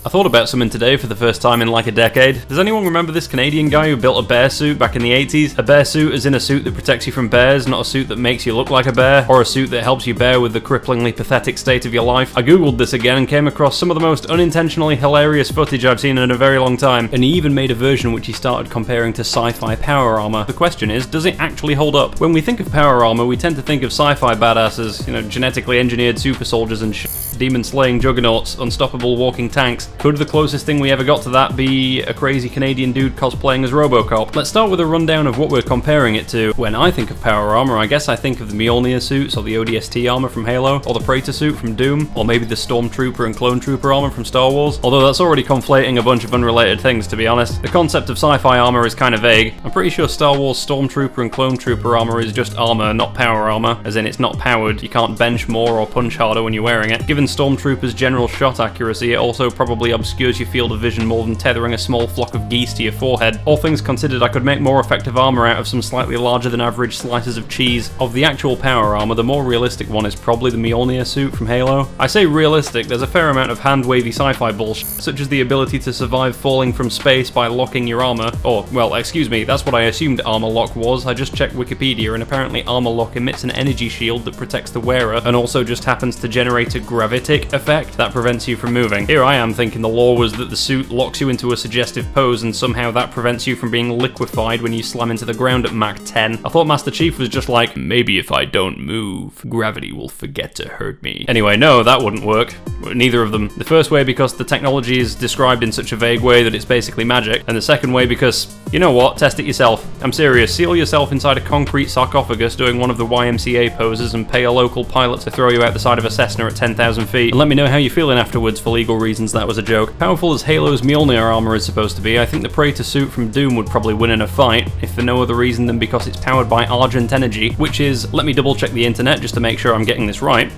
I thought about something today for the first time in like a decade. Does anyone remember this Canadian guy who built a bear suit back in the 80s? A bear suit as in a suit that protects you from bears, not a suit that makes you look like a bear, or a suit that helps you bear with the cripplingly pathetic state of your life. I googled this again and came across some of the most unintentionally hilarious footage I've seen in a very long time, and he even made a version which he started comparing to sci-fi power armor. The question is, does it actually hold up? When we think of power armor, we tend to think of sci-fi badasses, genetically engineered super soldiers and demon-slaying juggernauts, unstoppable walking tanks. Could the closest thing we ever got to that be a crazy Canadian dude cosplaying as RoboCop? Let's start with a rundown of what we're comparing it to. When I think of power armor, I guess I think of the Mjolnir suits, or the ODST armor from Halo, or the Praetor suit from Doom, or maybe the Stormtrooper and Clone Trooper armor from Star Wars, although that's already conflating a bunch of unrelated things, to be honest. The concept of sci-fi armor is kind of vague. I'm pretty sure Star Wars Stormtrooper and Clone Trooper armor is just armor, not power armor, as in it's not powered, you can't bench more or punch harder when you're wearing it. Given Stormtrooper's general shot accuracy, it also probably obscures your field of vision more than tethering a small flock of geese to your forehead. All things considered, I could make more effective armor out of some slightly larger than average slices of cheese. Of the actual power armor, the more realistic one is probably the Mjolnir suit from Halo. I say realistic, there's a fair amount of hand-wavy sci-fi bullshit, such as the ability to survive falling from space by locking your armor, or, well, excuse me, that's what I assumed armor lock was. I just checked Wikipedia, and apparently armor lock emits an energy shield that protects the wearer, and also just happens to generate a gravitic effect that prevents you from moving. Here I am thinking the law was that the suit locks you into a suggestive pose and somehow that prevents you from being liquefied when you slam into the ground at Mach 10. I thought Master Chief was just like, maybe if I don't move, gravity will forget to hurt me. Anyway, no, that wouldn't work. Neither of them. The first way because the technology is described in such a vague way that it's basically magic, and the second way because, you know what, test it yourself. I'm serious, seal yourself inside a concrete sarcophagus doing one of the YMCA poses and pay a local pilot to throw you out the side of a Cessna at 10,000 feet, and let me know how you're feeling afterwards. For legal reasons, that was a joke. Powerful as Halo's Mjolnir armor is supposed to be, I think the Praetor suit from Doom would probably win in a fight, if for no other reason than because it's powered by Argent energy, which is, let me double check the internet just to make sure I'm getting this right,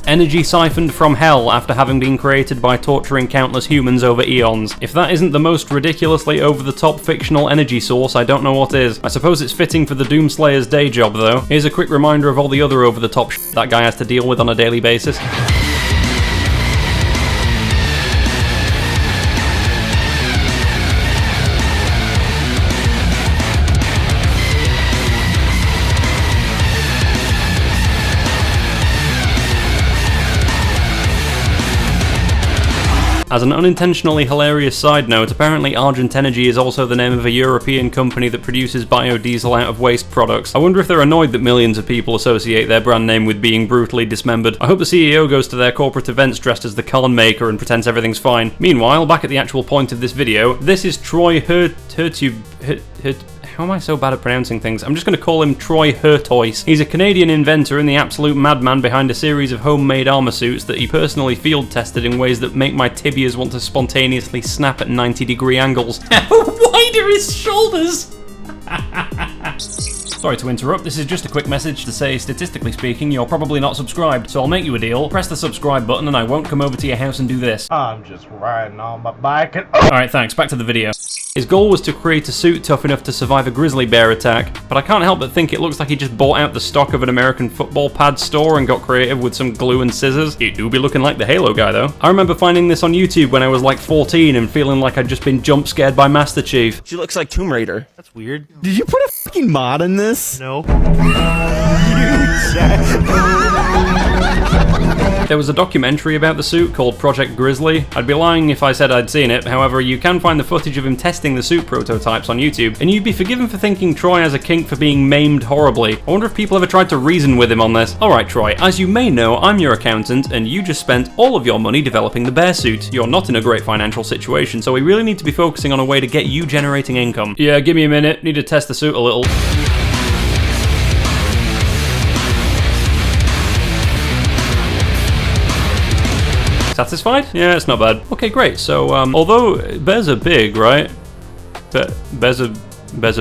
energy siphoned from hell after having been created by torturing countless humans over eons. If that isn't the most ridiculously over-the-top fictional energy source, I don't know what is. I suppose it's fitting for the Doomslayer's day job though. Here's a quick reminder of all the other over-the-top shit that guy has to deal with on a daily basis. As an unintentionally hilarious side note, apparently Argent Energy is also the name of a European company that produces biodiesel out of waste products. I wonder if they're annoyed that millions of people associate their brand name with being brutally dismembered. I hope the CEO goes to their corporate events dressed as the Khan maker and pretends everything's fine. Meanwhile, back at the actual point of this video, this is Troy Hurtubise. How am I so bad at pronouncing things? I'm just going to call him Troy Hurtubise. He's a Canadian inventor and the absolute madman behind a series of homemade armor suits that he personally field tested in ways that make my tibias want to spontaneously snap at 90-degree angles. How wide are his shoulders? Sorry to interrupt, this is just a quick message to say, statistically speaking, you're probably not subscribed, so I'll make you a deal. Press the subscribe button and I won't come over to your house and do this. I'm just riding on my bike and... Alright, thanks, back to the video. His goal was to create a suit tough enough to survive a grizzly bear attack, but I can't help but think it looks like he just bought out the stock of an American football pad store and got creative with some glue and scissors. It do be looking like the Halo guy though. I remember finding this on YouTube when I was like 14 and feeling like I'd just been jump scared by Master Chief. She looks like Tomb Raider. That's weird. Did you put a fucking mod in this? No. There was a documentary about the suit called Project Grizzly. I'd be lying if I said I'd seen it, however you can find the footage of him testing the suit prototypes on YouTube, and you'd be forgiven for thinking Troy has a kink for being maimed horribly. I wonder if people ever tried to reason with him on this. Alright Troy, as you may know, I'm your accountant, and you just spent all of your money developing the bear suit. You're not in a great financial situation, so we really need to be focusing on a way to get you generating income. Yeah, give me a minute, need to test the suit a little. Satisfied? Yeah, it's not bad. Okay, great. So, although bears are big, right? Bears are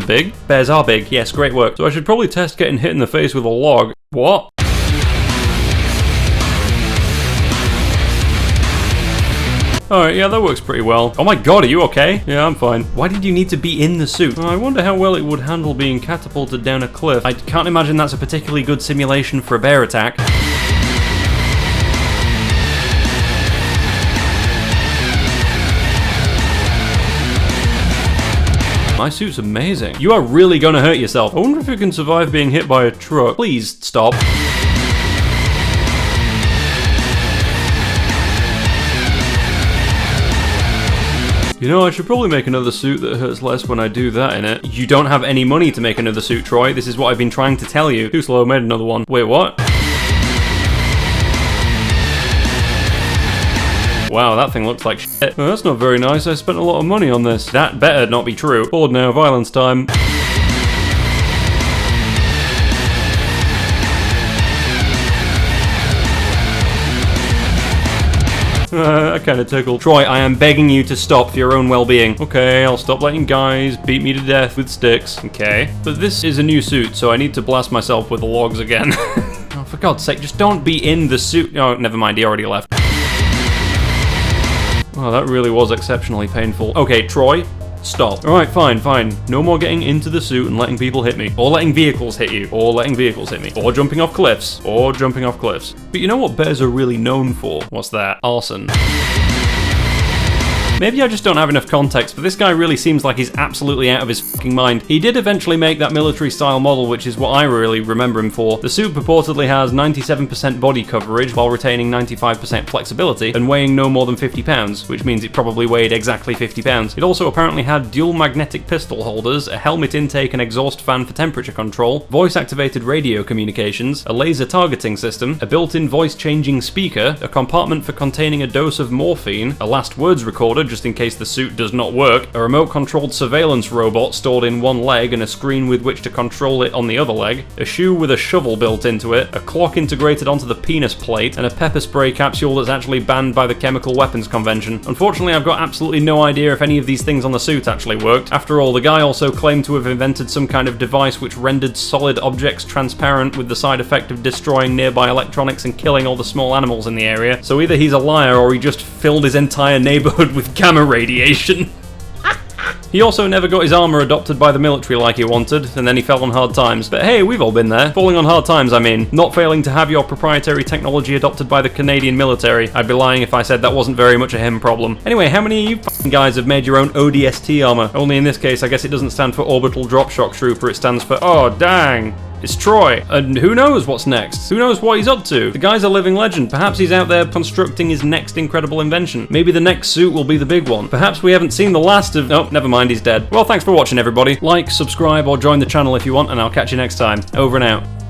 big? Bears are big. Yes, great work. So I should probably test getting hit in the face with a log. What? Alright, yeah, that works pretty well. Oh my god, are you okay? Yeah, I'm fine. Why did you need to be in the suit? I wonder how well it would handle being catapulted down a cliff. I can't imagine that's a particularly good simulation for a bear attack. My suit's amazing. You are really gonna hurt yourself. I wonder if you can survive being hit by a truck. Please stop. You know, I should probably make another suit that hurts less when I do that in it. You don't have any money to make another suit, Troy. This is what I've been trying to tell you. Too slow, made another one. Wait, what? Wow, that thing looks like shit. Oh, that's not very nice. I spent a lot of money on this. That better not be true. Bored now, violence time. I kinda tickled. Troy, I am begging you to stop for your own well-being. Okay, I'll stop letting guys beat me to death with sticks. Okay. But this is a new suit, so I need to blast myself with the logs again. Oh, for God's sake, just don't be in the suit. Oh, never mind, he already left. Oh, that really was exceptionally painful. Okay, Troy, stop. Alright, fine. No more getting into the suit and letting people hit me. Or letting vehicles hit you. Or letting vehicles hit me. Or jumping off cliffs. But you know what bears are really known for? What's that? Arson. Maybe I just don't have enough context, but this guy really seems like he's absolutely out of his fucking mind. He did eventually make that military-style model, which is what I really remember him for. The suit purportedly has 97% body coverage while retaining 95% flexibility and weighing no more than 50 pounds, which means it probably weighed exactly 50 pounds. It also apparently had dual magnetic pistol holders, a helmet intake and exhaust fan for temperature control, voice-activated radio communications, a laser targeting system, a built-in voice-changing speaker, a compartment for containing a dose of morphine, a last words recorder just in case the suit does not work, a remote-controlled surveillance robot stored in one leg and a screen with which to control it on the other leg, a shoe with a shovel built into it, a clock integrated onto the penis plate, and a pepper spray capsule that's actually banned by the Chemical Weapons Convention. Unfortunately, I've got absolutely no idea if any of these things on the suit actually worked. After all, the guy also claimed to have invented some kind of device which rendered solid objects transparent with the side effect of destroying nearby electronics and killing all the small animals in the area. So either he's a liar or he just filled his entire neighborhood with gamma radiation. He also never got his armor adopted by the military like he wanted, and then he fell on hard times. But hey, we've all been there. Falling on hard times, I mean. Not failing to have your proprietary technology adopted by the Canadian military. I'd be lying if I said that wasn't very much a him problem. Anyway, how many of you f***ing guys have made your own ODST armor? Only in this case, I guess it doesn't stand for Orbital Drop Shock Trooper, it stands for, oh dang, it's Troy. And who knows what's next? Who knows what he's up to? The guy's a living legend. Perhaps he's out there constructing his next incredible invention. Maybe the next suit will be the big one. Perhaps we haven't seen the last of... Oh, never mind, he's dead. Well, thanks for watching, everybody. Like, subscribe, or join the channel if you want, and I'll catch you next time. Over and out.